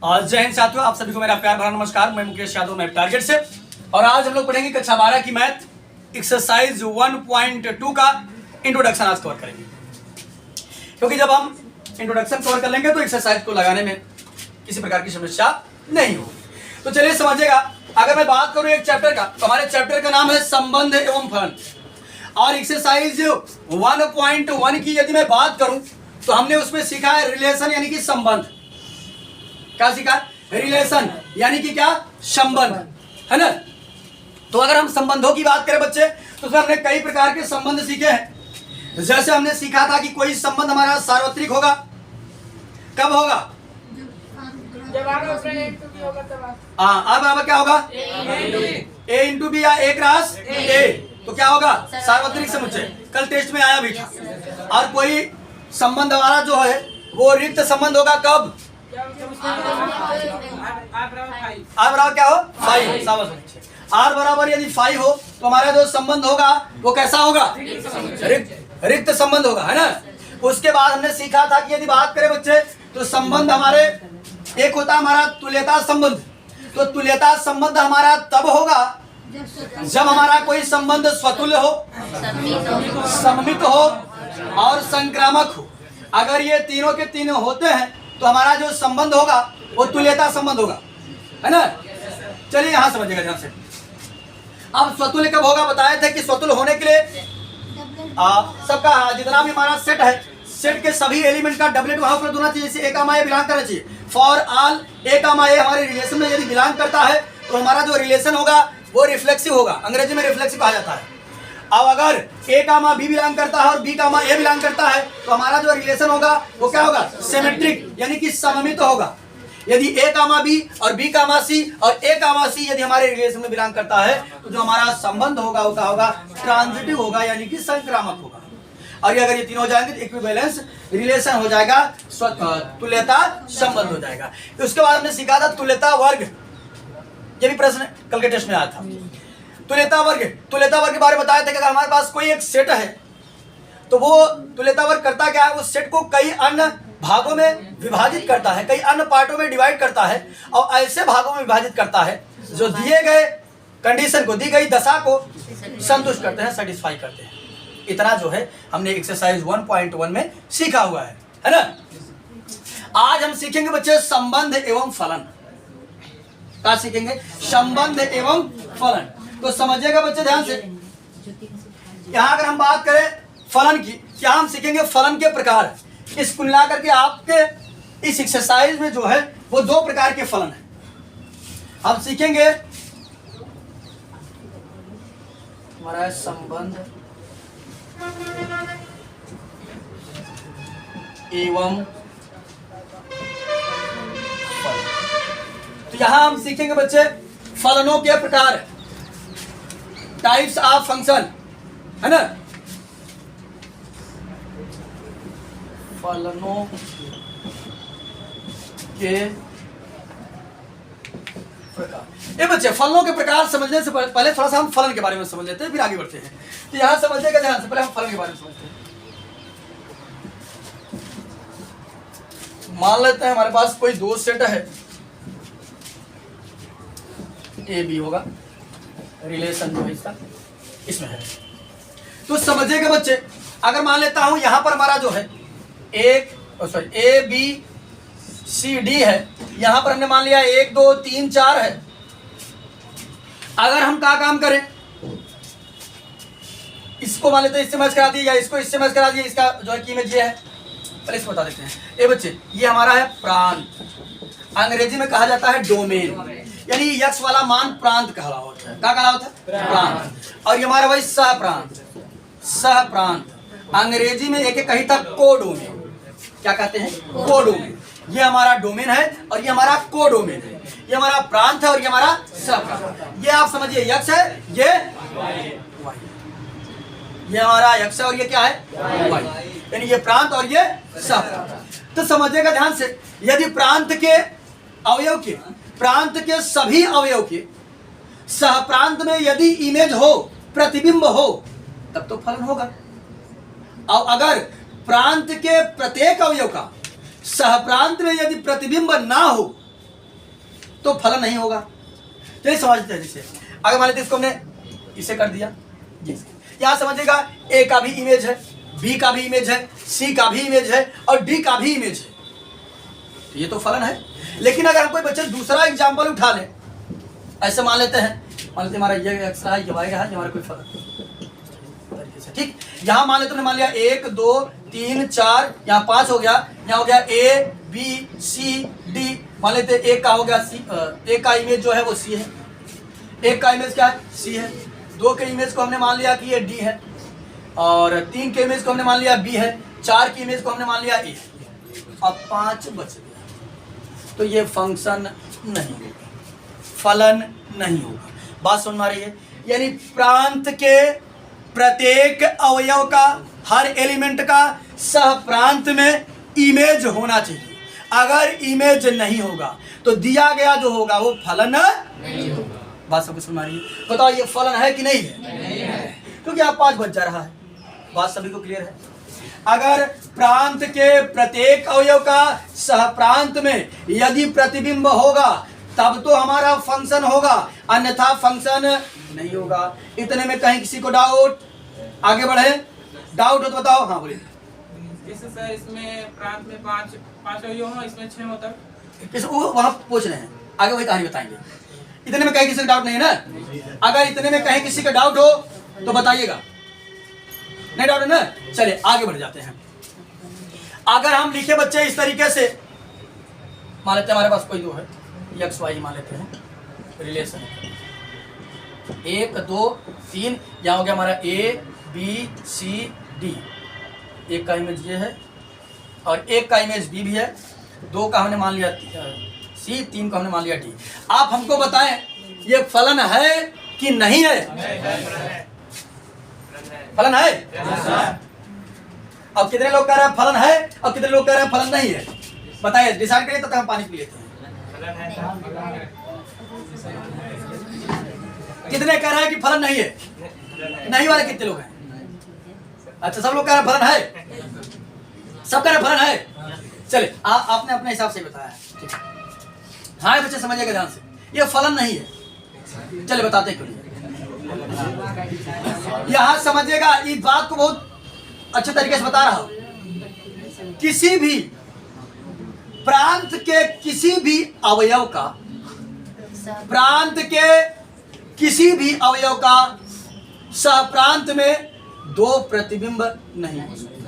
और जय हिंद साथियों, आप सभी को मेरा प्यार भरा नमस्कार। मैं मुकेश यादव, मैं टारगेट से। और आज हम लोग पढ़ेंगे कक्षा 12 की मैथ एक्सरसाइज 1.2 का इंट्रोडक्शन आज कवर करेंगे, क्योंकि जब हम इंट्रोडक्शन कवर कर लेंगे तो एक्सरसाइज को लगाने में किसी प्रकार की समस्या नहीं होगी। तो चलिए समझिएगा, अगर मैं बात करूं एक चैप्टर का, तो हमारे चैप्टर का नाम है संबंध एवं फलन। और एक्सरसाइज 1.1 की यदि मैं बात करूं तो हमने उसमें सीखा है रिलेशन यानी कि संबंध। क्या सीखा? रिलेशन यानी कि क्या? संबंध, है ना। तो अगर हम संबंधों की बात करें बच्चे, तो उसमें हमने कई प्रकार के संबंध सीखे हैं। जैसे हमने सीखा था कि कोई संबंध हमारा सार्वत्रिक होगा। कब होगा? अब क्या होगा? ए इंटू बी या ए क्रॉस ए, तो क्या होगा? सार्वत्रिक समुच्चय। कल टेस्ट में आया भी था। और कोई संबंध हमारा जो है वो रिक्त संबंध होगा। कब? आर बराबर क्या हो? 5। आर बराबर यदि 5 हो तो हमारा जो संबंध होगा वो कैसा होगा? रिक्त संबंध होगा, है ना। उसके बाद हमने सीखा था कि यदि बात करें बच्चे, तो संबंध हमारे एक होता है हमारा तुल्यता संबंध। तो तुल्यता संबंध हमारा तब होगा जब हमारा कोई संबंध स्वतुल्य हो, सममित हो और संक्रामक हो। अगर ये तीनों के तीनों होते हैं तो हमारा जो संबंध होगा वो तुल्यता संबंध होगा, है ना। चलिए यहां समझिएगा ध्यान से। अब स्वतुल्य कब होगा? बताए थे कि स्वतुल्य होने के लिए सबका जितना भी हमारा सेट है, सेट के सभी एलिमेंट का डबलेट वहां पर होना चाहिए। जैसे ए कामा ए बिलोंग करना चाहिए। फॉर ऑल ए कामा ए हमारे रिलेशन में यदि बिलोंग करता है तो हमारा जो रिलेशन होगा वो रिफ्लेक्सिव होगा। अंग्रेजी में रिफ्लेक्सिव कहा जाता है। अब अगर ए कामा बी बिलोंग करता है और बी कामा ए बिलोंग करता है तो हमारा जो रिलेशन होगा वो क्या होगा? सिमेट्रिक यानी कि सममित होगा। यदि ए कामा बी और बी कामा सी और ए कामा सी यदि हमारे रिलेशन में बिलोंग करता है तो जो हमारा संबंध होगा वो क्या होगा? ट्रांजिटिव होगा यानी कि संक्रामक होगा। और अगर ये तीनों हो जाएंगे तो इक्विवेलेंस रिलेशन हो जाएगा, तुल्यता संबंध हो जाएगा। उसके बाद हमने सीखा था तुल्यता वर्ग। ये भी प्रश्न कल के टेस्ट में आया था। तुल्यता वर्ग के बारे में बताया था कि अगर हमारे पास कोई एक सेट है तो वो तुल्यता वर्ग करता क्या है? उस सेट को कई अन्य भागों में विभाजित करता है, कई अन्य पार्टों में डिवाइड करता है और ऐसे भागों में विभाजित करता है जो दिए गए कंडीशन को, दी गई दशा को संतुष्ट करते हैं, सेटिस्फाई करते हैं। इतना जो है हमने एक्सरसाइज 1.1 में सीखा हुआ है ना। आज हम सीखेंगे बच्चे संबंध एवं फलन। क्या सीखेंगे? संबंध एवं फलन। तो समझिएगा बच्चे ध्यान से। यहां अगर हम बात करें फलन की, क्या हम सीखेंगे फलन के प्रकार। इस कुल मिलाकर के आपके इस एक्सरसाइज में जो है वो 2 प्रकार के फलन है। हम सीखेंगे हमारा संबंध एवं फलन। तो यहां हम सीखेंगे बच्चे फलनों के प्रकार, टाइप्स ऑफ फंक्शन, है ना। फलनों के प्रकार। ये बच्चे फलनों के प्रकार समझने से पहले थोड़ा सा हम फलन के बारे में समझ लेते हैं, फिर आगे बढ़ते हैं। तो यहां समझिएगा ध्यान से, पहले हम फलन के बारे में समझते हैं। मान लेते हैं हमारे पास कोई 2 सेट है, ए बी होगा, रिलेशन जो है इसका इसमें है। तो समझिएगा बच्चे, अगर मान लेता हूं यहां पर हमारा जो है ए बी सी डी है, यहां पर हमने मान लिया 1 2 3 4 है। अगर हम क्या काम करें, इसको मान लेते हैं इससे मैच करा दिए या इसको इससे मैच करा दिए, इसका जो है की इमेज ये है। पहले इसको बता देते हैं। ए बच्चे, ये हमारा है प्रांत, अंग्रेजी में कहा जाता है डोमेन, यानी यक्स वाला मान प्रांत कहा होता है। क्या कहा होता है? प्रांत। और ये हमारा वही सह प्रांत, अंग्रेजी में एक कही था कोडोमेन। क्या कहते हैं? कोडोमेन। ये हमारा डोमेन है और ये हमारा कोडोमेन है। ये हमारा प्रांत है और ये हमारा सह प्रांत। ये आप समझिए यक्स है, ये हमारा यक्स है और ये क्या है? वाई। यानी ये प्रांत और ये सह प्रांत। तो समझिएगा ध्यान से, यदि प्रांत के सभी अवयव के सह प्रांत में यदि इमेज हो, प्रतिबिंब हो, तब तो फलन होगा। और अगर प्रांत के प्रत्येक अवयव का सह प्रांत में यदि प्रतिबिंब ना हो तो फलन नहीं होगा। चलिए समझते हैं जिसे। अगर मान लेते इसको हमने इसे कर दिया जी, यहाँ समझिएगा ए का भी इमेज है, बी का भी इमेज है, सी का भी इमेज है और डी का भी इमेज है, तो ये तो फलन है। लेकिन अगर हम कोई बच्चे दूसरा एग्जाम्पल उठा लें, ऐसे मान लेते हैं, मान लेते हमारा ये एक्स रहा है, ये वाई रहा है, ये हमारा कोई फलन तरीके से, ठीक। यहाँ मान लेते मान लिया 1 2 3 4, यहाँ 5 हो गया, यहाँ हो गया ए बी सी डी, मान लेते एक का हो गया सी, एक का इमेज जो है वो सी है, एक का इमेज क्या है सी है, 2 के इमेज को हमने मान लिया कि ये डी है, और 3 के इमेज को हमने मान लिया बी है, 4 की इमेज को हमने मान लिया ए, अब 5 बच गया, तो ये फंक्शन नहीं होगा, फलन नहीं होगा। बात सुन रही है? यानी प्रांत के प्रत्येक अवयव का, हर एलिमेंट का सह प्रांत में इमेज होना चाहिए। अगर इमेज नहीं होगा तो दिया गया जो होगा वो फलन नहीं होगा। बात सबको सुन रही है? बताओ ये फलन है कि नहीं है? नहीं है, क्योंकि आप 5 बच जा रहा है। बात सभी को क्लियर है? अगर प्रांत के प्रत्येक अवयव का सह प्रांत में यदि प्रतिबिंब होगा तब तो हमारा फंक्शन होगा, अन्यथा फंक्शन नहीं होगा। इतने में कहीं किसी को डाउट? आगे बढ़े, डाउट हो तो बताओ। हाँ बोलिए। जैसे सर इसमें प्रांत में 5 अवयव हो, इसमें 6 हो, तब वो वहां पूछ रहे हैं, आगे वही कहानी बताएंगे। इतने में कहीं किसी का डाउट नहीं है ना? अगर इतने में कहीं किसी का डाउट हो तो बताइएगा। नहीं डाउट है ना? चलिए आगे बढ़ जाते हैं। अगर हम लिखे बच्चे इस तरीके से, मान लेते हैं हमारे पास कोई दो है, एक्स वाई मान लेते हैं, रिलेशन 1 2 3, यहाँ हो गया हमारा ए बी सी डी, एक का इमेज ये है और एक का इमेज बी भी है, 2 का हमने मान लिया सी, 3 का हमने मान लिया डी। आप हमको बताएं ये फलन है कि नहीं है? फलन है। अब कितने लोग कह रहे हैं फलन है और कितने लोग कह रहे हैं फलन नहीं है? बताइए, डिसाइड करिए, तब तक हम पानी पी लेते हैं। कितने कह रहे हैं कि फलन नहीं है? नहीं वाले कितने लोग हैं? अच्छा, सब लोग कह रहे हैं फलन है, सब कह रहे हैं फलन है। चलिए आपने अपने हिसाब से बताया, ठीक है। हाँ बच्चे समझिएगा ध्यान से, ये फलन नहीं है। चलिए बताते हैं क्यों नहीं। यहां समझिएगा, इस बात को बहुत अच्छे तरीके से बता रहा हूं। किसी भी प्रांत के किसी भी अवयव का, प्रांत के किसी भी अवयव का सह प्रांत में 2 प्रतिबिंब नहीं हो सकते।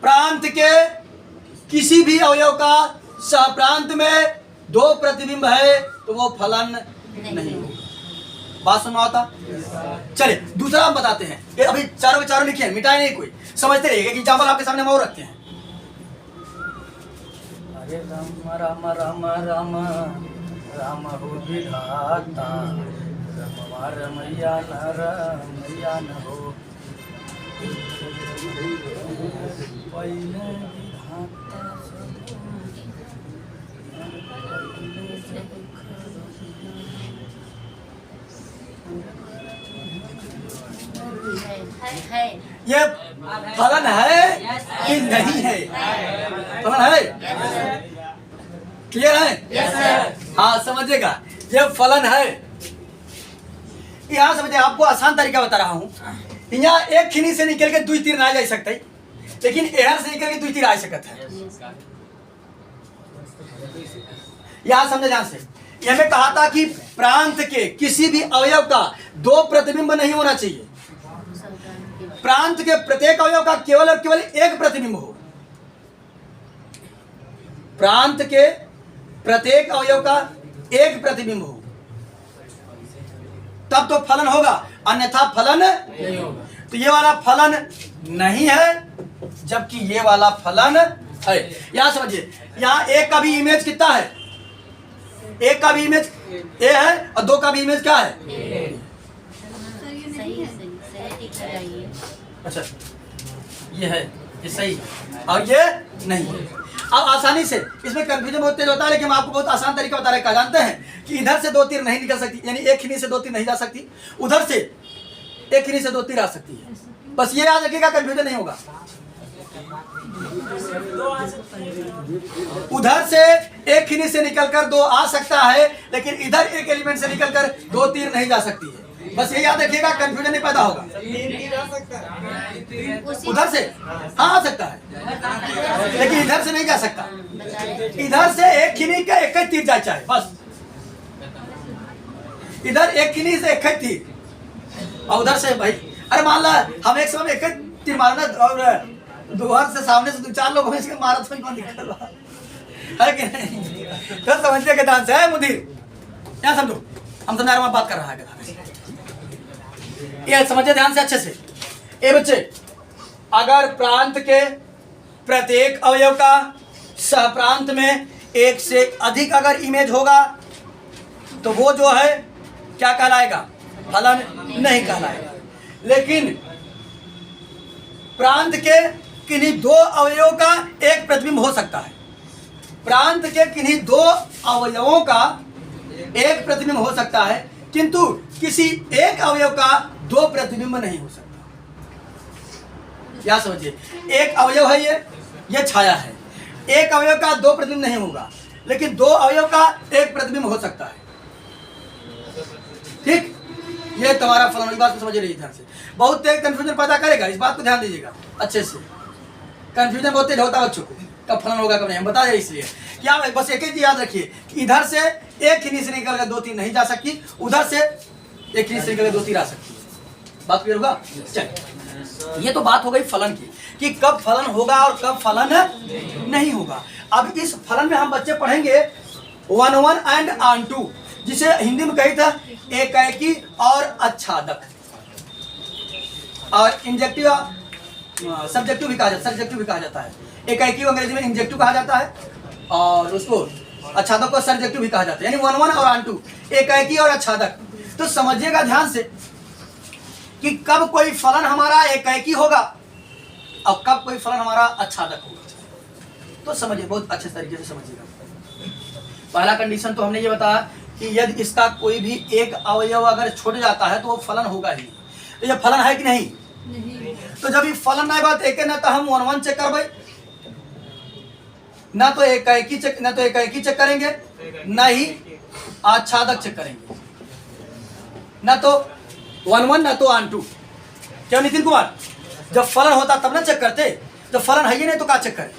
प्रांत के किसी भी अवयव का सह प्रांत में 2 प्रतिबिंब है तो वो फलन नहीं होगा। बात सुना होता? चलिए दूसरा हम बताते हैं। ये अभी चारों लिखे हैं, मिटाए नहीं कोई, समझते रहिएगा कि एग्जाम्पल आपके सामने हम और रखते हैं। हरे राम राम राम राम राम हो विधाता, रमवा रमैया न रमैया न हो, पहले विधाता है। ये फलन है कि नहीं है? फलन है? क्लियर है? हाँ समझिएगा, ये फलन है। यहाँ समझिए, आपको आसान तरीका बता रहा हूँ। यहाँ एक खिनी से निकल के 2 तीर ना जा सकते, लेकिन एहर से निकल के 2 तीर आ सकते हैं। यहाँ समझे ध्यान से। यह मैं कहा था कि प्रांत के किसी भी अवयव का 2 प्रतिबिंब नहीं होना चाहिए। प्रांत के प्रत्येक अवयव का केवल और केवल 1 प्रतिबिंब हो। प्रांत के प्रत्येक अवयव का 1 प्रतिबिंब हो, तब तो फलन होगा, अन्यथा फलन नहीं होगा। तो ये वाला फलन नहीं है, जबकि ये वाला फलन है। यहां समझिए, यहां 1 का भी इमेज कितना है? 1 का भी इमेज ए है और 2 का भी इमेज क्या है? अच्छा, ये है, ये सही है और ये नहीं है। अब आसानी से इसमें कंफ्यूजन बहुत तेज होता है, लेकिन हम आपको बहुत आसान तरीका बता रहे हैं। जानते हैं कि इधर से 2 तीर नहीं निकल सकती, यानी एक खिनी से 2 तीर नहीं जा सकती, उधर से एक खिनी से 2 तीर आ सकती है। बस ये याद रखिएगा, कंफ्यूजन नहीं होगा। उधर से एक खिनी से निकलकर दो आ सकता है, लेकिन इधर एक एलिमेंट से निकलकर दो तीर नहीं जा सकती है। बस ये याद रखिएगा, कंफ्यूजन नहीं पैदा होगा। उधर से हाँ आ सकता है, लेकिन इधर से नहीं जा सकता। इधर से एक खिनी का एक ही तीर जाए चाहे, बस इधर एक खिनी से एक ही तीर, और उधर से भाई अरे मान ला हम एक समय एक ही तीर मारना और दोहर से सामने से दो चार लोग इसके मारा तो कौन दिक्कत है कि नहीं? तो समझते के दान से है मुदीर, यहाँ समझो, हम समझा रहे बात कर रहा है, ये समझे ध्यान से अच्छे से। ए बच्चे, अगर प्रांत के प्रत्येक अवयव का सह प्रांत में एक से अधिक अगर इमेज होगा तो वो जो है क्या कहलाएगा? फलन नहीं कहलाएगा। लेकिन प्रांत के किन्हीं दो अवयवों का एक प्रतिबिंब हो सकता है। प्रांत के किन्हीं दो अवयवों का एक प्रतिबिंब हो सकता है, किंतु किसी एक अवयव का दो प्रतिबिंब नहीं हो सकता। क्या समझिए, एक अवयव है ये छाया है, एक अवयव का दो प्रतिबिंब नहीं होगा, लेकिन दो अवयव का एक प्रतिबिंब हो सकता है। ठीक, ये तुम्हारा फलन, इस बात को समझ रही ध्यान से। बहुत तेज कंफ्यूजन पैदा करेगा, इस बात को ध्यान दीजिएगा अच्छे से। कंफ्यूजन बहुत तेज होता है बच्चों को, कब फलन होगा कब नहीं, हम बता दें। इसलिए क्या बस एक ही चीज याद रखिए कि इधर से एक खिनी से निकलकर दो तीर नहीं जा सकती, उधर से एक खिनी से निकलकर दो तीर आ सकती है। बात क्लियर होगा? चलिए, ये तो बात हो गई फलन की कि कब फलन होगा और कब फलन नहीं होगा। अब इस फलन में हम बच्चे पढ़ेंगे 1 एंड आंटू, जिसे हिंदी में कही था एकाएकी और आच्छादक, और इंजेक्टिव सब्जेक्टिव भी कहा जाता है। एकाएकी को अंग्रेजी में इंजेक्टिव कहा जाता है और उसको आच्छादक को सर्जेक्टिव भी कहा जाता है। यानी 1 और आंटू, एकाएकी और आच्छादक। तो समझिएगा ध्यान से कि कब कोई फलन हमारा एकाएकी होगा और कब कोई फलन हमारा आच्छादक होगा। तो समझिए, बहुत अच्छे तरीके से समझिएगा। पहला कंडीशन तो हमने ये बताया कि यदि इसका कोई भी एक अवयव अगर छूट जाता है तो वो फलन होगा ही। तो ये फलन है कि नहीं? तो जब ये फलन नहीं बात एक ना तो हम 1 चेक करवाई, ना तो एकाएकी चेक करेंगे, ना ही आच्छादक चेक करेंगे, ना तो 1 ना तो आंटू। क्या नितिन कुमार, जब फलन होता तब ना चेक करते, जब फलन है ही नहीं तो क्या चेक करें?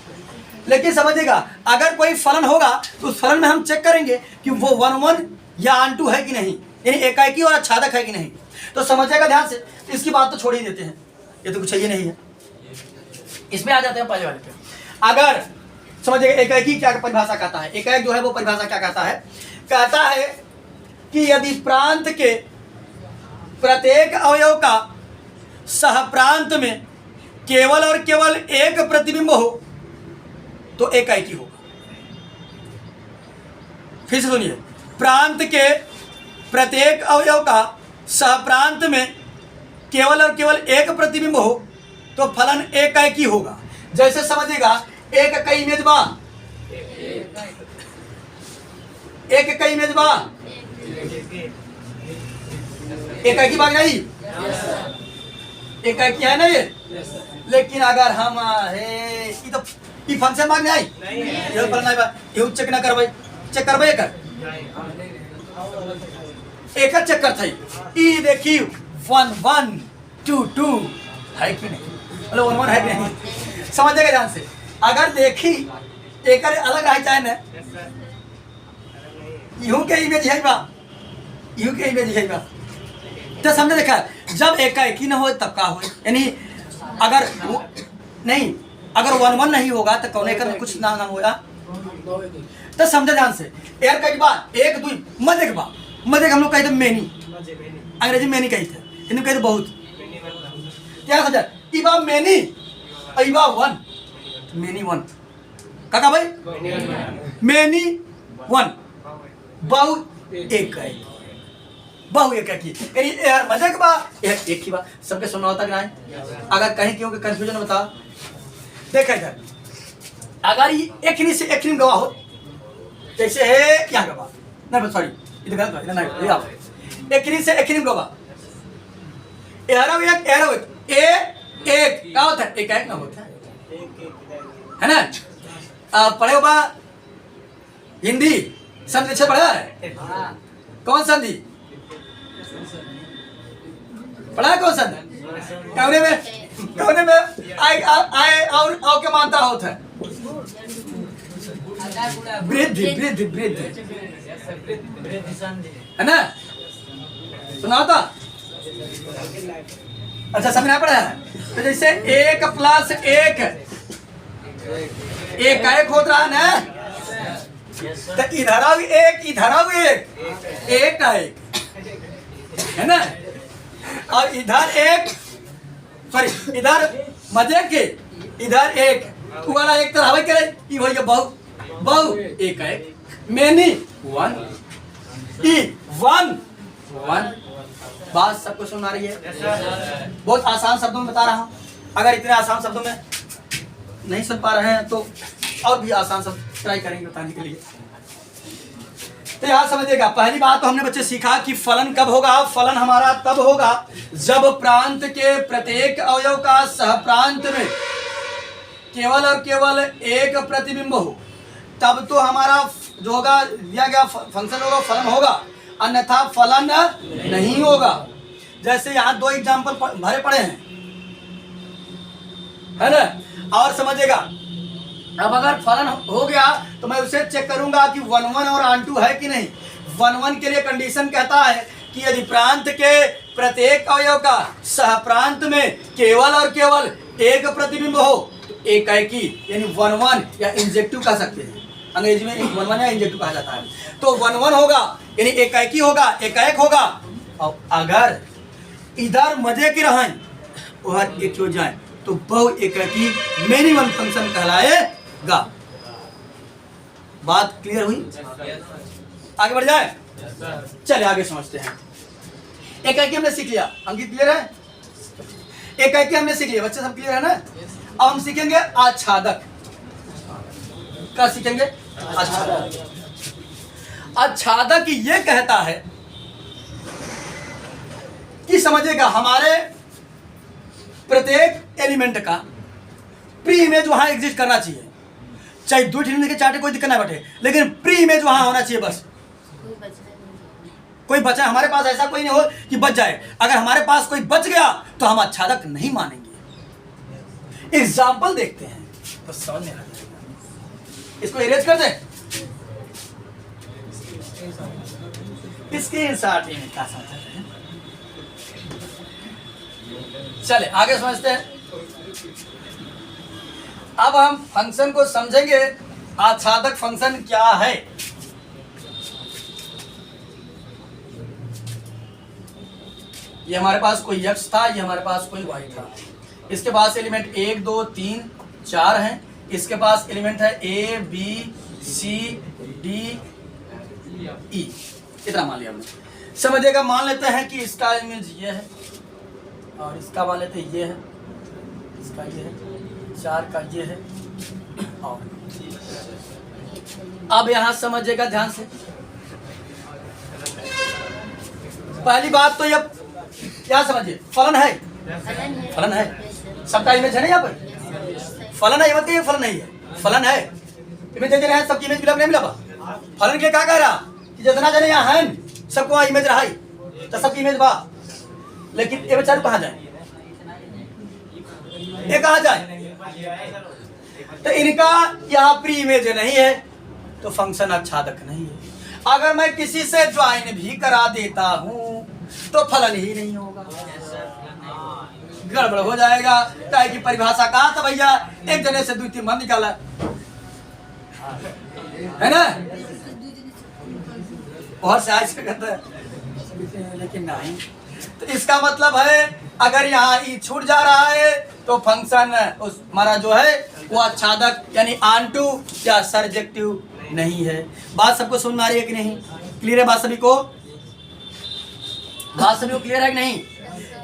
लेकिन समझिएगा, अगर कोई फलन होगा तो उस फलन में हम चेक करेंगे कि वो 1 या आंटू है कि नहीं, यानी एकाएकी और आच्छादक है कि नहीं। तो समझिएगा ध्यान से, इसकी बात तो छोड़ ही देते हैं, ये तो कुछ ये नहीं है। इसमें आ जाते हैं पहले वाले पे। अगर समझिएगा एकाएकी क्या परिभाषा कहता है, एकाएक जो है वो परिभाषा क्या कहता है कि यदि प्रांत के प्रत्येक अवयव का सह प्रांत में केवल और केवल एक प्रतिबिंब हो तो एकाएकी होगा। फिर से सुनिए, प्रांत के प्रत्येक अवयव का सह प्रांत में केवल और केवल एक प्रतिबिंब हो तो फलन एकाएकी होगा। जैसे समझिएगा, एक कई मेजबा, एक कई मेजबा एकाएकी बात नहीं, एकाएकी है ना ये। लेकिन अगर हम तो फंक्शन मांगने आई, ये फलन नहीं बात, ये चेक ना करवाई, चेक करवाई एक चेक कर थई, ई देखी 1 1 2 2 है कि नहीं, मतलब 1 1 है कि नहीं। समझेगा ध्यान से, अगर देखी एक अलग है चाहे ना, यूं के इमेज है बा, यूं के इमेज है बा, तो समझे देखा। जब एकाएकी न हो तब का हो, यानी अगर नहीं, अगर 1 1 नहीं होगा तो कौन कर कुछ नाम होगा। तो समझे ध्यान से, एयर कई बार 1 2 मजे के बाद मजे हम लोग कहते मेनी, अंग्रेजी मेनी कहते, हिंदी में कहते बहुत। क्या समझा, इबा मेनी, इबा 1, मेनी 1 काका भाई, मेनी 1 बहु एक है, बहु एक की, यानी यार मजे के बाद एक ही बात सबके सुनना होता कि नहीं। अगर कहीं क्यों कंफ्यूजन बता, देखा इधर, अगर ये एक ही से एक ही गवाह हो, जैसे है क्या गवाह, नहीं सॉरी इधर गलत है, नहीं ये आप एक ही से एक ही गवाह, एरो एक ए एक क्या होता है, एक ना होता है, है ना? पढ़े हो बा हिंदी संधि विच्छेद पढ़ा है? कौन संधि पढ़ा है? कौन संधि? कौने में आए और क्या मानता होता है? वृद्धि वृद्धि वृद्धि, है ना? सुना था? अच्छा समझना पड़ा है। तो जैसे 1 + 1 एक होता है ना, तो इधर आओ 1 इधर आओ 1 का 1, है ना? और इधर 1 सॉरी इधर मजे के इधर 1 तू वाला 1 तरह हवे करे ई होई बहु बहु 1 का 1 मेनी 1 ई 1 बात सबको सुन आ रही है? बहुत आसान शब्दों में बता रहा हूँ। अगर इतने आसान शब्दों में नहीं सुन पा रहे हैं तो और भी आसान शब्द ट्राई करेंगे बताने के लिए। तो यार समझिएगा, पहली बात तो हमने बच्चे सीखा कि फलन कब होगा। फलन हमारा तब होगा जब प्रांत के प्रत्येक अवयव का सहप्रांत में केवल और केवल एक प्रतिबिंब हो, तब तो हमारा जो होगा दिया गया फंक्शन होगा फलन होगा, अन्यथा फलन नहीं होगा। जैसे यहाँ 2 एग्जाम्पल भरे पड़े हैं, है ना? और समझिएगा, अब अगर फलन हो गया तो मैं उसे चेक करूंगा कि 1 और आंटू है कि नहीं। 1 के लिए कंडीशन कहता है कि यदि प्रांत के प्रत्येक अवयव का सहप्रांत में केवल और केवल एक प्रतिबिंब हो तो एकाएकी यानी 1 या इंजेक्टिव कह सकते हैं, अंग्रेजी में 1 या इंजेक्टिव कहा जाता है। तो 1 होगा यानी एकाएकी होगा, एकाएक होगा। और अगर इधर मजे की रहें और एक हो जाए तो बहु एकाएकी मेनी वन फंक्शन कहलाएगा। बात क्लियर हुई? आगे बढ़ जाए? चलिए आगे समझते हैं। एकाएकी हमने सीख लिया, अंकित क्लियर है? एकाएकी हमने सीख लिया, बच्चे सब क्लियर है ना? अब हम सीखेंगे आच्छादक। क्या सीखेंगे? आच्छादक। आच्छादक ये कहता है कि समझिएगा हमारे प्रत्येक एलिमेंट का प्री इमेज वहां एग्जिस्ट करना चाहिए, चाहे 2 ठीक के 4 कोई दिक्कत ना बैठे, लेकिन प्री इमेज वहां होना चाहिए। बस कोई बचा, हमारे पास ऐसा कोई नहीं हो कि बच जाए। अगर हमारे पास कोई बच गया तो हम आच्छादक नहीं मानेंगे। एग्जाम्पल देखते हैं तो समझ में आ जाएगा। इसको इरेज कर दे, स्क्रीनशॉट में क्या समझते हैं। चले आगे समझते हैं। अब हम फंक्शन को समझेंगे, आच्छादक फंक्शन क्या है। ये हमारे पास कोई x था, ये हमारे पास कोई y था। इसके पास एलिमेंट 1 2 3 4 हैं। इसके पास एलिमेंट है a b c d e, इतना मान लिया हमने। समझिएगा, मान लेते हैं कि इसका इमेज ये है और इसका मान लेते हैं ये है, इसका ये है, 4 का ये है। और अब यहां समझिएगा ध्यान से, पहली बात तो ये क्या समझिए, फलन है, फलन है, सबका इमेज है ना यहाँ पर, फलन है, मत कहिए फलन नहीं है, फलन है। इमेज जने है, सबकी इमेज मिला नहीं मिला। फलन के क्या कह रहा कि जितना जने यहाँ है सबको वहाँ इमेज रहा है, तो सबकी इमेज बा, लेकिन ये बेचारू कहाँ जाए, ये कहाँ जाए? तो इनका यहाँ प्री इमेज नहीं है तो फंक्शन आच्छादक नहीं है। अगर मैं किसी से ज्वाइन भी करा देता हूँ तो फलन ही नहीं होगा, गड़बड़ हो जाएगा। क्या की परिभाषा कहा था भैया, एक जने से 2 3 मन निकाला, है ना? बहुत से ऐसे कहते हैं, लेकिन नहीं। तो इसका मतलब है अगर यहाँ ई छूट जा रहा है तो फंक्शन उस हमारा जो है वो आच्छादक यानी आंटू या सर्जेक्टिव नहीं है। बात सबको समझ में आ रही है कि नहीं? क्लियर है बात सभी को? बात सभी को क्लियर है कि नहीं?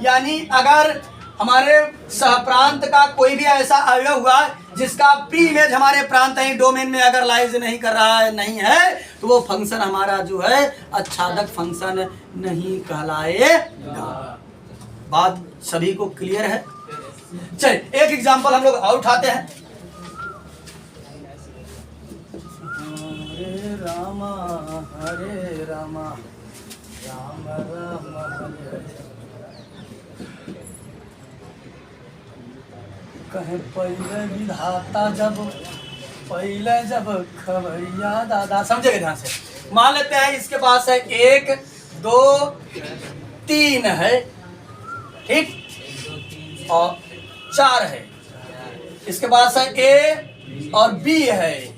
यानी अगर हमारे सहप्रांत का कोई भी ऐसा अवयव हुआ जिसका प्री इमेज हमारे प्रांत ही डोमेन में अगर लाइज नहीं कर रहा है, नहीं है, तो वो फंक्शन हमारा जो है आच्छादक फंक्शन नहीं कहलाएगा। बात सभी को क्लियर है? चलिए एक एग्जांपल हम लोग और उठाते हैं। रामा हरे रामा राम राम हरे हरे। कहे पहले विधाता जब खबरिया दादा, समझेगा ध्यान से। मान लेते हैं इसके पास है 1 2 3 है, ठीक, और 4 है। इसके पास है A और B है।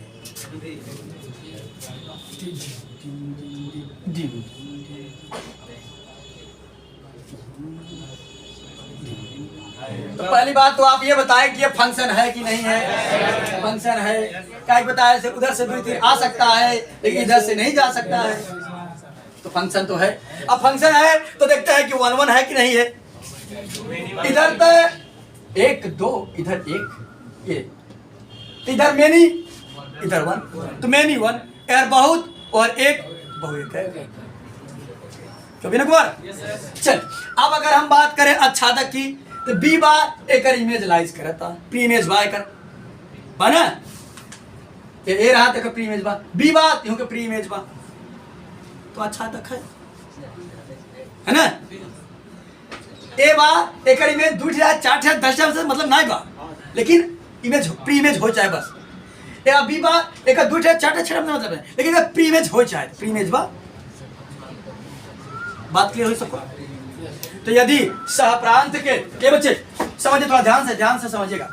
तो पहली बात तो आप ये बताएं कि ये फंक्शन है कि नहीं है। फंक्शन है, क्या बताया से उधर से 2 3 आ सकता है लेकिन इधर से नहीं जा सकता है, तो फंक्शन तो है। अब फंक्शन है तो देखते हैं कि 1 1 है कि नहीं है। इधर तो 1 2, इधर 1 ये, इधर मेनी, इधर 1, तो मेनी 1 यार बहुत, और 1 बहु है। कभी ना कुमार चल। अब अगर हम बात करें आच्छादक की, तो बी बार एक इमेज लाइज करता, प्री इमेज बाय कर बना ये ए रहा तक प्री इमेज बा, बी बार यूं के प्री इमेज बा, तो आच्छादक है ना। ए बार एक इमेज 2 4 10 से मतलब नहीं बा, लेकिन इमेज प्री इमेज हो चाहे बस। या बी बार एक 2 4 6 मतलब है, लेकिन प्री इमेज हो चाहे प्री इमेज बा। बात क्लियर हुई सबको। तो यदि सहप्रांत के, ये बच्चे समझिए, थोड़ा ध्यान से समझिएगा।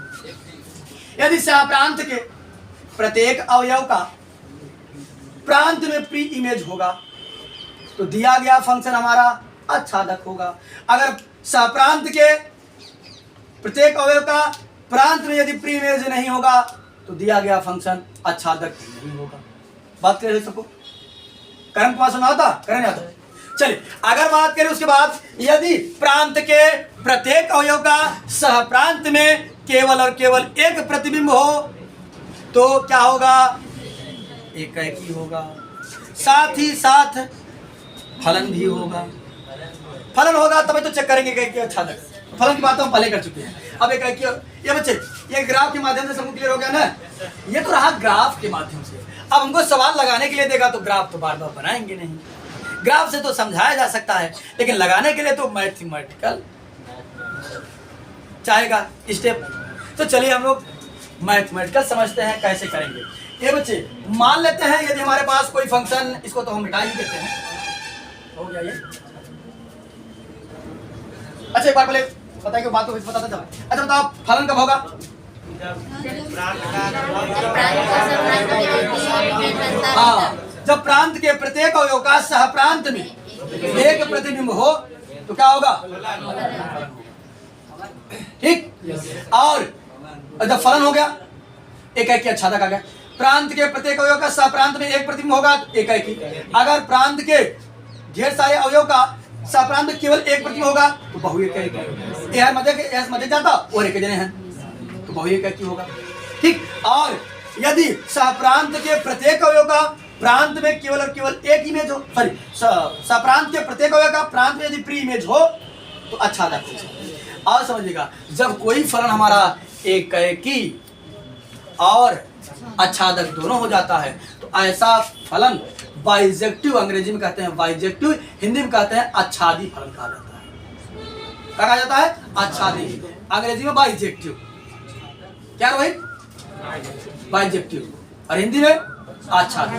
यदि सहप्रांत के प्रत्येक अवयव का प्रांत में प्री इमेज होगा तो दिया गया फंक्शन हमारा आच्छादक होगा। अगर सहप्रांत के प्रत्येक अवयव का प्रांत में यदि प्री इमेज नहीं होगा तो दिया गया फंक्शन आच्छादक नहीं होगा। बात क्लियर है सबको। कर्म को सुना होता, करने आता। चलिए अगर बात करें उसके बाद, यदि प्रांत के प्रत्येक अवयव का सह प्रांत में केवल और केवल एक प्रतिबिंब हो तो क्या होगा, एक ही होगा। साथ ही साथ फलन भी होगा। फलन होगा तभी तो चेक करेंगे कि आच्छादक। फलन की बात हम पहले कर चुके हैं। अब एक ये बच्चे, ये ग्राफ के माध्यम से सबको क्लियर हो गया ना। ये तो रहा ग्राफ के माध्यम से। अब हमको सवाल लगाने के लिए देगा तो ग्राफ तो बार बार बनाएंगे नहीं। ग्राफ से तो समझाया जा सकता है, लेकिन लगाने के लिए तो मैथमेटिकल चाहेगा स्टेप। तो चलिए हम लोग मैथमेटिकल समझते हैं कैसे करेंगे। ये बच्चे मान लेते हैं यदि हमारे पास कोई फंक्शन, इसको तो हम मिटा ही देते हैं, हो गया ये। अच्छा एक बार पहले बताइए कि बात को बताते चलो। अच्छा बताओ फलन कब होगा। हाँ, जब प्रांत के प्रत्येक अवयव का सह प्रांत में एक प्रतिबिंब हो तो क्या होगा, ठीक। और जब फलन हो गया, एक की आच्छादक आ गया। प्रांत के प्रत्येक अवयव का सह प्रांत में एक प्रतिबिंब होगा तो एक की। अगर प्रांत के ढेर सारे अवयव का सह प्रांत में केवल एक प्रतिबिंब होगा तो बहु एक यह मध्य जाता और एक जने हैं तो बहु एक होगा, ठीक। और यदि सह प्रांत के प्रत्येक अवयव का प्रांत में केवल और केवल एक इमेज हो, सॉरी सप्रांत के प्रत्येक अवयव का प्रांत में यदि प्री इमेज हो तो आच्छादक हो। और समझिएगा, जब कोई फलन हमारा एक की और आच्छादक दोनों हो जाता है तो ऐसा फलन बाइजेक्टिव, अंग्रेजी में कहते हैं बाइजेक्टिव, हिंदी में कहते हैं आच्छादी फलन कहा जाता है। क्या कहा जाता है, आच्छादी, अंग्रेजी में बाइजेक्टिव। क्या रोहित, बाइजेक्टिव, और हिंदी में आच्छादी,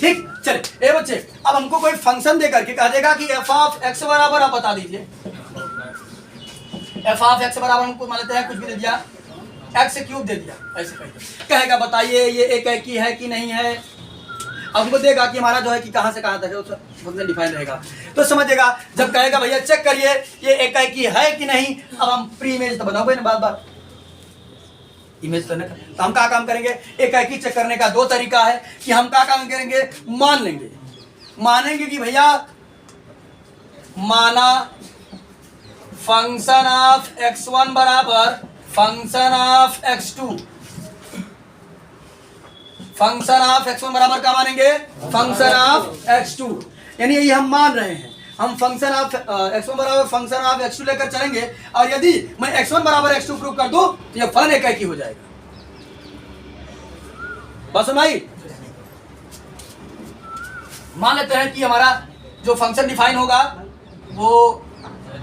ठीक। चलिए ए बच्चे, अब हमको कोई फंक्शन दे करके कह देगा कि एफ ऑफ एक्स बराबर, आप बता दीजिए एफ ऑफ एक्स बराबर, हमको मान लेते हैं कुछ भी दे दिया, एक्स क्यूब दे दिया, ऐसे कहेगा बताइए ये एक ही है कि नहीं है। अब हमको देगा कि हमारा जो है कि कहाँ से कहाँ तक है, फंक्शन डिफाइन रहेगा। तो समझिएगा, जब कहेगा भैया चेक करिए ये एक ही है कि नहीं, अब हम प्री इमेज तो बनाओगे ना, बार बार इमेज करने का। तो हम क्या काम करेंगे, एक ही चेक करने का दो तरीका है कि हम क्या काम करेंगे, मानेंगे कि भैया माना फंक्शन ऑफ x1 बराबर function of x2, function of x1 बराबर क्या मानेंगे, फंक्शन ऑफ x2, यानी यही हम मान रहे हैं। हम फंक्शन ऑफ x1 बराबर फंक्शन ऑफ x2 लेकर चलेंगे, और यदि मैं x1 बराबर x2 प्रूव कर दूं तो यह फलन एक ही हो जाएगा। बस भाई मान लेते हैं कि हमारा जो फंक्शन डिफाइन होगा वो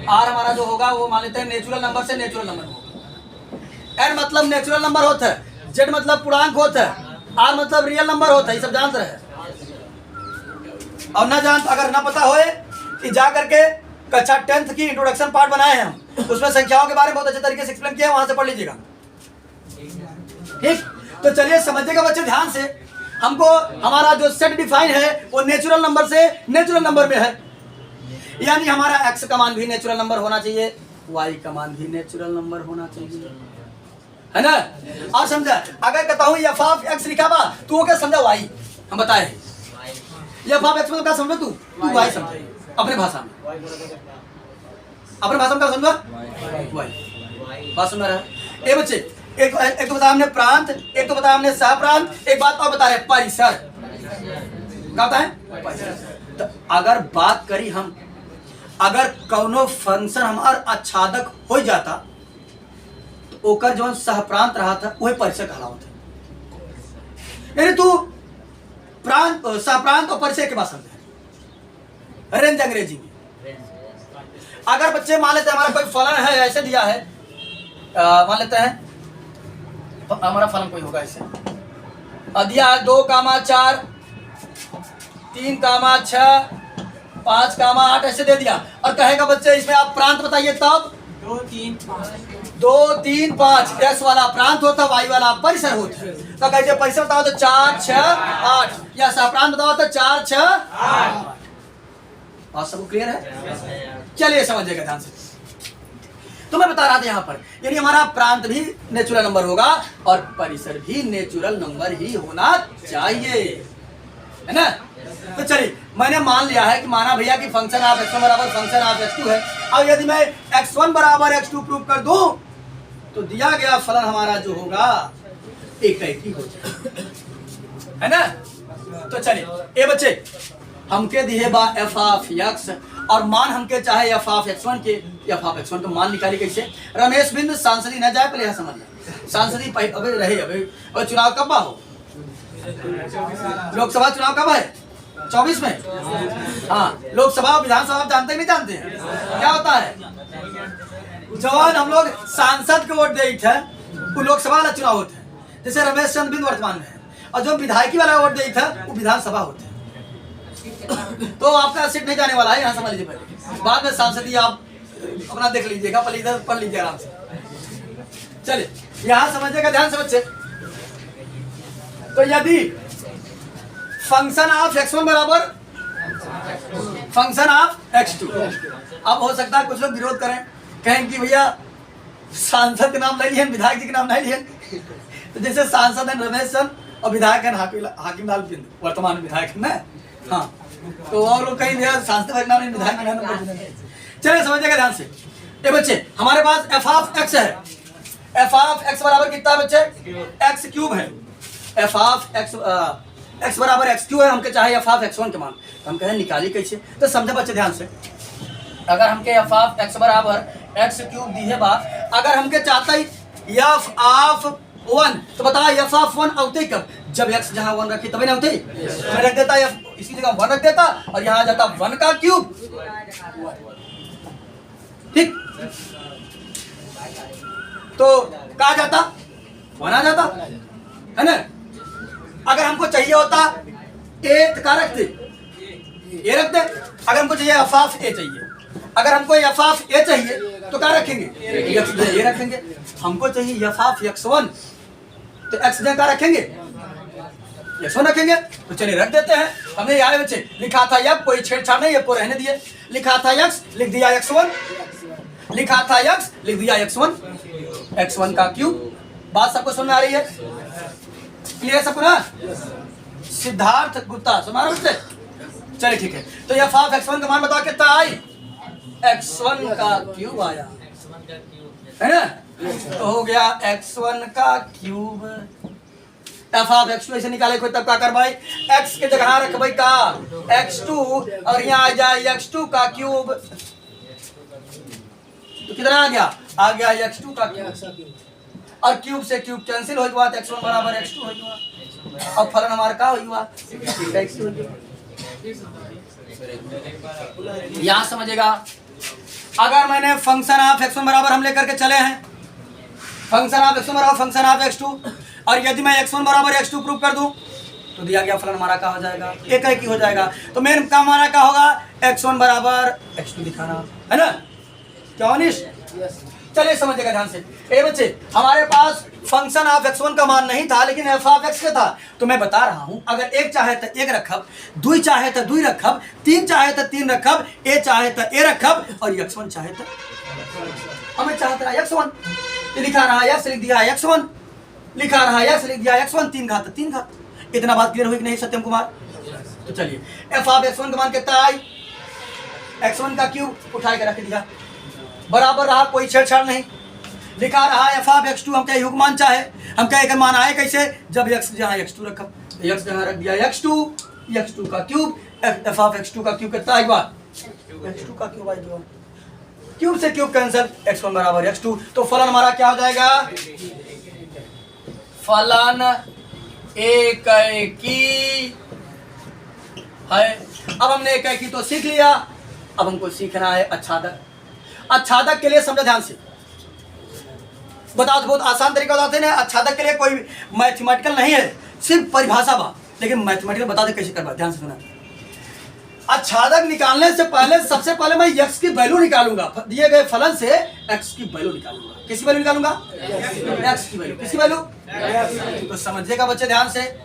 आर हमारा जो होगा वो मान लेते हैं नेचुरल नंबर से नेचुरल नंबर होगा। एन मतलब नेचुरल नंबर होता है, जेड मतलब पूर्णांक होता है, आर मतलब रियल नंबर होता है। ये सब जानते रहे और ना जान अगर ना पता होए कि जा करके कक्षा 10th की इंट्रोडक्शन पार्ट बनाए हैं हम, उसमें संख्याओं के बारे में बहुत अच्छे तरीके से एक्सप्लेन किया है, वहां से पढ़ लीजिएगा। ठीक, तो चलिए समझिएगा बच्चे ध्यान से। हमको हमारा जो सेट डिफाइन है वो नेचुरल नंबर से नेचुरल नंबर में है, यानी हमारा एक्स का मान भी नेचुरल नंबर होना चाहिए, वाई का मान भी नेचुरल नंबर होना चाहिए, है ना। और समझा, अगर कहता हूँ एफ ऑफ एक्स लिखा बा तो वो क्या समझा वाई, हम बताए एफ ऑफ एक्स में क्या समझो तू वाई समझे अपने भाषा में, अपने भाषा में क्या समझा वाई, बात समझ रहा है। ए बच्चे एक तो बताया हमने प्रांत, एक तो बताया हमने सह प्रांत, एक बात और बता रहे परिसर, क्या होता है परिसर। तो अगर बात करी हम, अगर कौनो फंक्शन हमार आच्छादक हो जाता तो ओकर जो सह प्रांत रहा था वही परिसर कहलावत है। यानी तू प्रांत सह प्रांत और परिसर के बात समझे रेंज अंग्रेजी में। अगर बच्चे मान लेते हैं हमारा कोई फलन है ऐसे दिया है, मान लेते हैं हमारा फलन कोई होगा ऐसे दिया 2,4 3,6 5,8 ऐसे दे दिया और कहेगा बच्चे इसमें आप प्रांत बताइए, तब 2, 3, 5 एक्स वाला प्रांत होता, वाई वाला परिसर होता। तो कैसे परिसर बताओ तो 4, 6, 8 या सह प्रांत बताओ तो 4, 6, 8। बात सबको क्लियर है? चलिए समझिएगा ध्यान से। तो मैं बता रहा था यहाँ पर यानी हमारा प्रांत भी नेचुरल नंबर होगा और परिसर भी नेचुरल नंबर ही होना चाहिए, है ना। तो चलिए मैंने मान लिया है कि माना भैया कि फंक्शन ऑफ x1 बराबर फंक्शन ऑफ x2 है। अब यदि मैं x1 बराबर x2 प्रूव कर दूं तो दिया गया फलन हमारा जो होगा एक ही हो जाएगा, है ना। तो चलिए ए बच्चे हमके दिए बा f ऑफ x और मान हमके चाहे f ऑफ x1 के, f ऑफ x1 तो मान निकाली कैसे। रमेश बिंद सांसदी न जाए, पहले यह समझ लें सांसदी अबे रहे अबे चुनाव कब हो, लोकसभा चुनाव कब है 24 में। हाँ लोकसभा विधानसभा जानते नहीं जानते हैं क्या होता है, जवान हम लोग सांसद को वोट दे थे वो लोकसभा वाला चुनाव होता है, जैसे रमेश चंद्र बिंद वर्तमान में है, और जो विधायकी वाला वोट दे था वो विधानसभा होता है। तो आपका सीट नहीं जाने वाला है, यहाँ समझ लीजिए पहले, बाद में सांसदी आप अपना देख लीजिएगा, पहले इधर पढ़ लीजिए आराम से। चलिए यहाँ समझिएगा ध्यान से बच्चे। तो यदि फंक्शन ऑफ x1 बराबर फंक्शन ऑफ x2, अब हो सकता है कुछ लोग विरोध करें, कहें कि भैया सांसद के नाम नहीं लिए, विधायक जी के नाम नहीं लिए। तो जैसे सांसद है रमेश चंद्र और विधायक है हाकिम लाल बिंद वर्तमान विधायक है ना। हाँ तो और लोग कहीं भैया सांसद का नाम नहीं, विधायक का नाम। चलिए समझिएगा ध्यान से। ये बच्चे हमारे पास f ऑफ x है, f ऑफ x बराबर कितना है बच्चे x क्यूब है, f ऑफ x बराबर x क्यूब है, हमके चाहे f ऑफ x1 के मान, तो हम कहें निकाली कैसे। तो समझे बच्चे ध्यान से, अगर हमके f ऑफ x बराबर x क्यूब दी है बा, अगर हमके चाहता ही f ऑफ 1 तो बताओ f ऑफ 1 आते कब, जब x जहाँ 1 रखी तभी ना होते, मैं रख देता f इसी जगह 1 रख देता और यहाँ आ जाता 1 का क्यूब, ठीक। तो कहा जाता 1 आ जाता, है ना। अगर हमको चाहिए होता ए तो क्या रखते, ए रख दे। अगर हमको चाहिए f ऑफ a चाहिए, अगर हमको f ऑफ a चाहिए तो क्या रखेंगे, ए रखेंगे। हमको चाहिए f ऑफ x1 तो x जगह क्या रखेंगे, x1 रखेंगे। तो चलिए रख देते हैं। हमने यार बच्चे लिखा था f, कोई छेड़छाड़ नहीं है, को रहने दिए। लिखा था x लिख दिया x1, लिखा था x लिख दिया x1, x1 का क्यूब। बात सबको समझ में आ रही है, क्लियर सबको ना। सिद्धार्थ गुप्ता सुना रहे बच्चे, चलिए ठीक है। तो f ऑफ x1 का मान बताओ कितना आई, x1 का क्यूब आया, है ना। तो हो गया x1 का क्यूब। f ऑफ x2 ऐसे निकाले कोई तब क्या कर भाई, x के जगह रख भाई का x2 और यहाँ आ जाए x2 का क्यूब, तो कितना आ गया x2 का क्यूब, और क्यूब से क्यूब कैंसिल हो गया, x1 बराबर x2 हो गया, और फलन हमारा का हो गया यहां समझेगा, अगर मैंने फंक्शन ऑफ x1 बराबर हम लेकर के चले हैं, फंक्शन ऑफ x1 बराबर फंक्शन ऑफ x2, और यदि मैं x1 बराबर x2 प्रूव कर दूं तो दिया गया फलन हमारा क्या हो जाएगा, एक ही हो जाएगा। तो मेन काम हमारा क्या होगा, x1 बराबर x2 दिखाना, है ना, क्या अनिश? चलिए समझिएगा ध्यान से। ए बच्चे, हमारे पास फंक्शन ऑफ x1 का मान नहीं था, लेकिन f ऑफ x का था। तो मैं बता रहा हूं, अगर एक चाहे तो एक रखब, दुई चाहे तो दुई रखब, तीन चाहे तो तीन रखब, ए चाहे तो ए रखब, और x1 चाहे तो हमें चाहता रहा x1, लिखा रहा x, लिख दिया x1, लिखा रहा x, लिख दिया x1, 3 घात 3 घात। इतना बात क्लियर हुई कि नहीं सत्यम कुमार? तो चलिए, f ऑफ x1 का मान कितना आई, x1 का क्यूब उठा के रख दिया, बराबर रहा, कोई छेड़छाड़ नहीं। लिखा रहा f ऑफ x2, हम क्या युग मान चाहे, हम क्या एक मान आए कैसे, जब x जहाँ x2 रखा, x जहाँ रख दिया x2 का क्यूब, f ऑफ x2 का क्यूब कितना एक बार, x2 का क्यूब आई, क्यूब से क्यूब कैंसिल, x1 बराबर x2। तो फलन हमारा क्या हो जाएगा, फलन एक की है। अब हमने एक की तो सीख लिया, अब हमको सीखना है अच्छादक। अच्छादक के लिए समझो ध्यान से, बताओ तो बहुत आसान तरीका बताते हैं। अच्छादक के लिए कोई मैथमेटिकल नहीं है, सिर्फ परिभाषा बा, लेकिन मैथमेटिकल बता दे कैसे करवा, ध्यान से सुना। अच्छादक निकालने से पहले सबसे पहले मैं x की वैल्यू निकालूंगा, दिए गए फलन से x की वैल्यू निकालूंगा। किसकी वैल्यू निकालूंगा, x की वैल्यू, किसकी वैल्यू, तो समझिएगा बच्चे ध्यान से।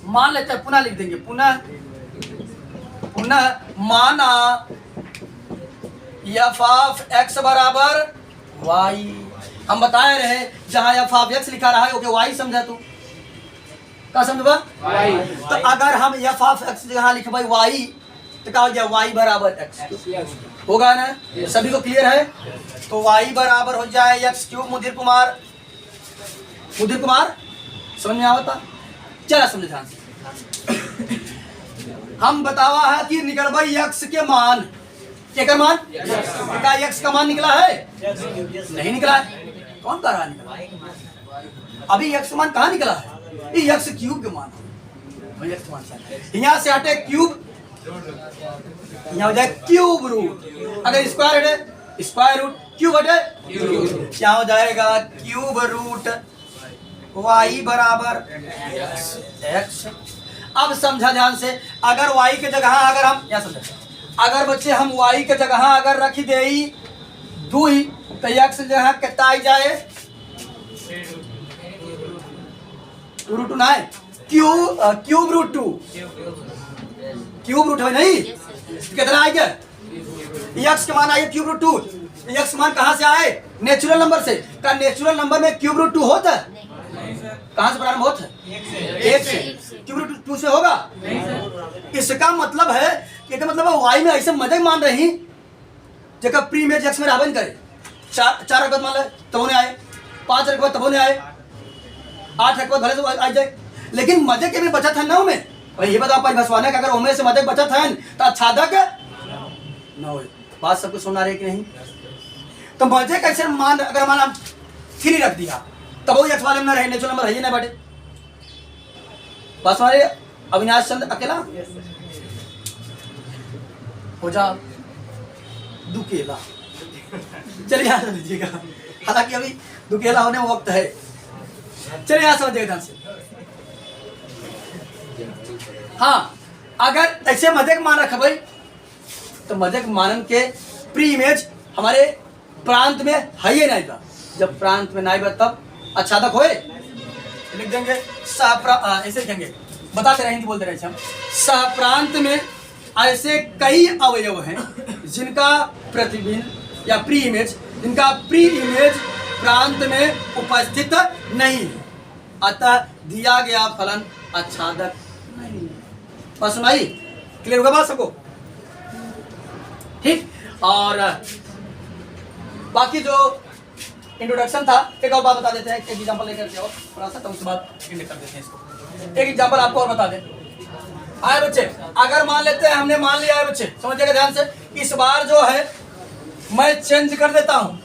मान लेते हैं, पुनः लिख देंगे, पुनः माना f ऑफ x बराबर y। हम बताए रहे जहां f ऑफ x लिखा रहा है ओके y समझा, तू क्या समझबा, तो अगर हम f ऑफ x जहां लिखबे y तो क्या हो गया, y बराबर x होगा ना, सभी को क्लियर है? तो y बराबर हो जाए x क्यूब। मुदीर कुमार समझ में आवता? चला समझे ध्यान से। हम बतावा है कि निकलबा x के मान, क्या मान, क्या x का मान निकला है, नहीं निकला है, कौन कह रहा निकला, अभी x का मान कहाँ निकला है, ये x क्यूब के मान, यहाँ से हटे क्यूब, यहाँ हो जाए क्यूब रूट, अगर स्क्वायर हटे स्क्वायर रूट, क्यूब हटे क्या हो जाएगा, क्यूब रूट y बराबर x। अब समझा ध्यान से, अगर y के जगह अगर हम यहाँ समझे, अगर बच्चे हम y के जगह अगर रख दे दुई तो x जगह कितना आई जाए, रूट टू ना है, cube root two, cube root है नहीं, कितना आएगा, x के मान आए क्यूब रूट टू। x मान कहाँ से आए, नेचुरल नंबर से, का नेचुरल नंबर में क्यूब रूट टू होता है, कहाँ से प्रारंभ होता है, एक से, क्यूब रूट टू से होगा। इसका मतलब है कि मतलब y में ऐसे मजे मान रही जगह प्री इमेज x में रावण करे, 4 रकबत मान ले तब नहीं आए, 5 रकबत तब नहीं आए, 8 रकबत भले से आ जाए, लेकिन मजे के भी बचत है 9 में। और ये बताओ परिभाषवाने का अगर ओमे से मजे बचत है तो अच्छादक न हो, बात सबको सुना रहे कि नहीं। तो मजे कैसे मान, अगर मान 3 रख दिया तब वो x वाले में ना रहे, नेचुरल नंबर है ही ना बेटे, बस हमारे अविनाश चंद्र अकेला हो जा दुकेला। चलिए यहाँ समझिएगा, हालांकि अभी दुकेला होने में वक्त है। चलिए यहाँ समझिएगा ध्यान से। हाँ, अगर ऐसे मध्यक मान रखा भाई तो मध्यक मानन के प्री इमेज हमारे प्रांत में है ही नहीं बा, जब प्रांत में नहीं बा तब अच्छादक होए, लिख देंगे ऐसे लिखेंगे, बताते रहे हिंदी बोलते रहे हम। सहप्रांत में ऐसे कई अवयव हैं जिनका प्रतिबिंब या प्री इमेज, जिनका प्री इमेज प्रांत में उपस्थित नहीं है, अतः दिया गया फलन अच्छादक नहीं है। बस सुनाई, क्लियर होगा बात सबको, ठीक। और बाकी जो इंट्रोडक्शन था, एक और बात बता देते हैं, एक एग्जांपल लेकर के और थोड़ा सा, तो उसके बाद एंड कर देते हैं इसको। एक एग्जांपल आपको और बता दें। आए बच्चे, अगर मान लेते हैं, हमने मान लिया है बच्चे, समझिएगा ध्यान से, इस बार जो है मैं चेंज कर देता हूं,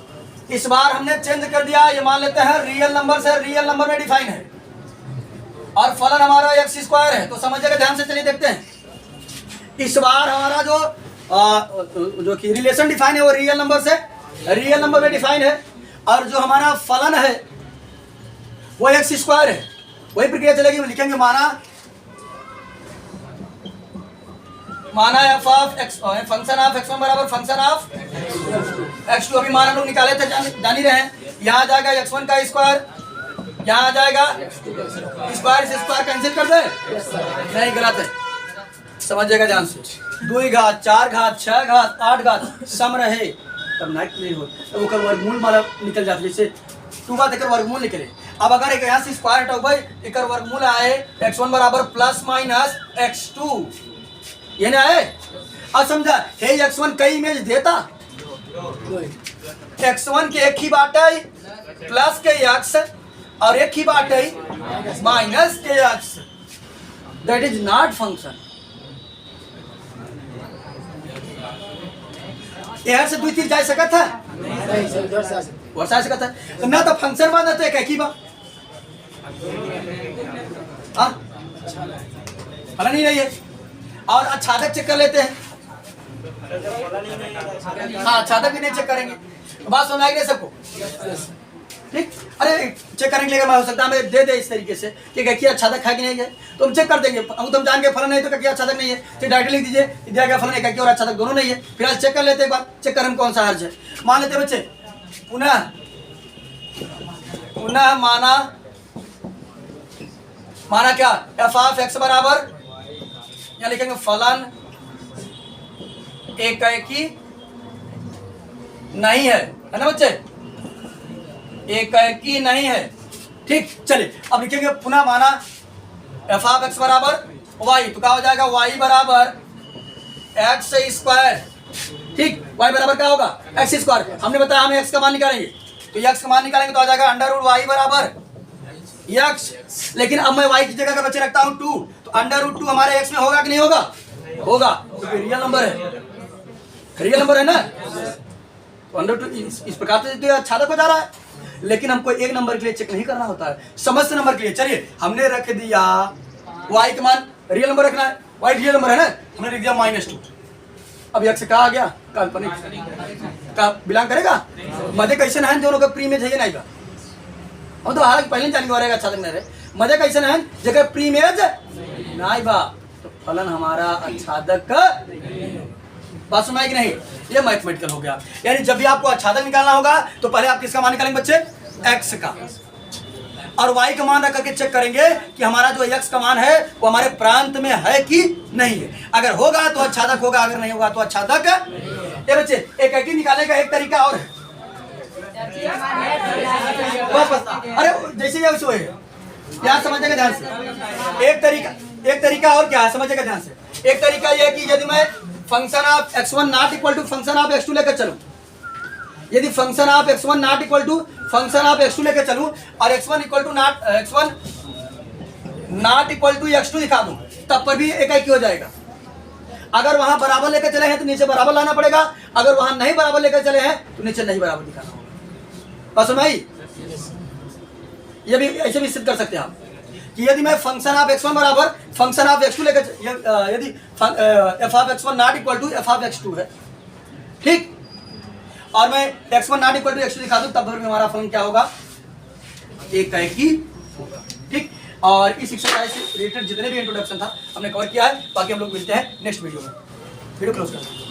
इस बार हमने चेंज कर दिया, ये मान लेते हैं रियल नंबर से रियल नंबर में डिफाइन है और फलन हमारा x स्क्वायर है। तो समझिएगा ध्यान से, चलिए देखते हैं। इस बार हमारा जो कि रिलेशन डिफाइन है वो रियल नंबर से रियल नंबर में डिफाइन है, और जो हमारा फलन है वो एक्स स्क्वायर है। वही प्रक्रिया चलेगी, लिखेंगे माना F of x function of x1 बराबर फंक्शन ऑफ x2। अभी मान हम लोग निकाले थे, जान ही रहे हैं। यहाँ आ जाएगा x1 का स्क्वायर, यहाँ आ जाएगा स्क्वायर से स्क्वायर कैंसिल कर दे, नहीं गलत है, समझिएगा ध्यान से। 2 घात 4 घात 6 घात 8 घात सम रहे तब नाइट नहीं हो, तो वो वर्गमूल माला निकल जाती है, जैसे 2 घात एक वर्गमूल निकले। अब अगर एक यहाँ से स्क्वायर हटाओ भाई, एक वर्गमूल आए x1 बराबर प्लस माइनस x2, ये ना है। अब समझा हे x1 कई इमेज देता, x1 के एक ही बात है प्लस के x और एक ही बात है माइनस के x, that is not function. यहाँ से 2 तीर जा सकता है, वर्षा सकता है, तो ना तो फंक्शन बना तो एक ही बात फलन ही नहीं है। और आच्छादक चेक कर लेते हैं, हाँ आच्छादक भी नहीं चेक करेंगे, बात सुना ही नहीं सबको, ठीक। अरे चेक करेंगे अगर हो सकता है हमें दे दे इस तरीके से कि क्या आच्छादक है कि नहीं है, तो हम चेक कर देंगे। हम तुम जान के फलन नहीं तो क्या आच्छादक नहीं है, तो डायरेक्ट लिख दीजिए दिया गया फलन है और आच्छादक दोनों नहीं है। फिर आज चेक कर लेते एक बार, चेक करें कौन सा हर्ज है। मान लेते बच्चे पुनः माना क्या एफ ऑफ एक्स बराबर, यहाँ लिखेंगे फलन एकाएकी नहीं है ना बच्चे, एकाएकी नहीं है, ठीक। चलिए अब लिखेंगे पुनः माना एफ ऑफ एक्स बराबर वाई, तो क्या हो जाएगा वाई बराबर एक्स स्क्वायर, ठीक। वाई बराबर क्या होगा एक्स स्क्वायर। हमने बताया हमें एक्स का मान निकालेंगे, तो एक्स का मान निकालेंगे तो आ जाएगा अंडर रूट वाई बराबर एक्स। लेकिन अब मैं वाई की जगह का बच्चे रखता हूँ 2, तो अंडर रूट 2 हमारे एक्स में होगा कि नहीं होगा, होगा, तो रियल नंबर है, रियल नंबर है ना, तो अंडर 2 इस प्रकार से आच्छादक हो जा रहा है। लेकिन हमको एक नंबर के लिए चेक नहीं करना होता है, समस्त नंबर के लिए। चलिए हमने रख दिया वाई का मान रियल नंबर रखना है, वाई रियल नंबर है ना, हमने लिख दिया -2। अब एक्स कहा आ गया काल्पनिक का बिलोंग करेगा, मध्य कैसे है दोनों का प्री में है नहीं का, हम तो हालांकि पहले जान के रहेगा अच्छा नहीं रहे, मध्य कैसे है जगह प्री में नहीं बा, तो फलन हमारा आच्छादक का बात सुनाई कि नहीं, ये मैथमेटिकल हो गया। यानी जब भी आपको आच्छादक निकालना होगा तो पहले आप किसका मान निकालेंगे बच्चे, एक्स का, और वाई का मान रख करके चेक करेंगे कि हमारा जो एक्स का मान है वो हमारे प्रांत में है कि नहीं है। अगर होगा तो आच्छादक होगा, अगर नहीं होगा तो आच्छादक। ये बच्चे एक एक निकालने का एक तरीका और है, बस अरे जैसे ये वैसे यहाँ समझेगा ध्यान से। एक तरीका और क्या है समझेगा ध्यान से। एक तरीका यह कि यदि मैं function of x1 not equal to function of x2 लेकर चलूं, यदि function of x1 not equal to function of x2 लेकर चलूं और x1 equal to not equal to x2 दिखा दूं, तब पर भी एक ही हो जाएगा। अगर वहां बराबर लेकर चले हैं तो नीचे बराबर लाना पड़ेगा, अगर वहां नहीं बराबर लेकर चले हैं तो नीचे नहीं बराबर दिखाना होगा। बस सुनाई, ये भी ऐसे भी सिद्ध कर सकते हैं आप कि यदि मैं फंक्शन ऑफ x1 बराबर फंक्शन ऑफ x2 लेकर, यदि f of x1 not equal to f of x2 है, ठीक, और मैं x1 not equal to x2 दिखा दूं, तब भी हमारा फलन क्या होगा, एक ही होगा, ठीक। और इस एक्सरसाइज से रिलेटेड जितने भी इंट्रोडक्शन था हमने कवर किया है, बाकी हम लोग मिलते हैं नेक्स्ट वीडियो में। वीडियो क्लोज करते हैं।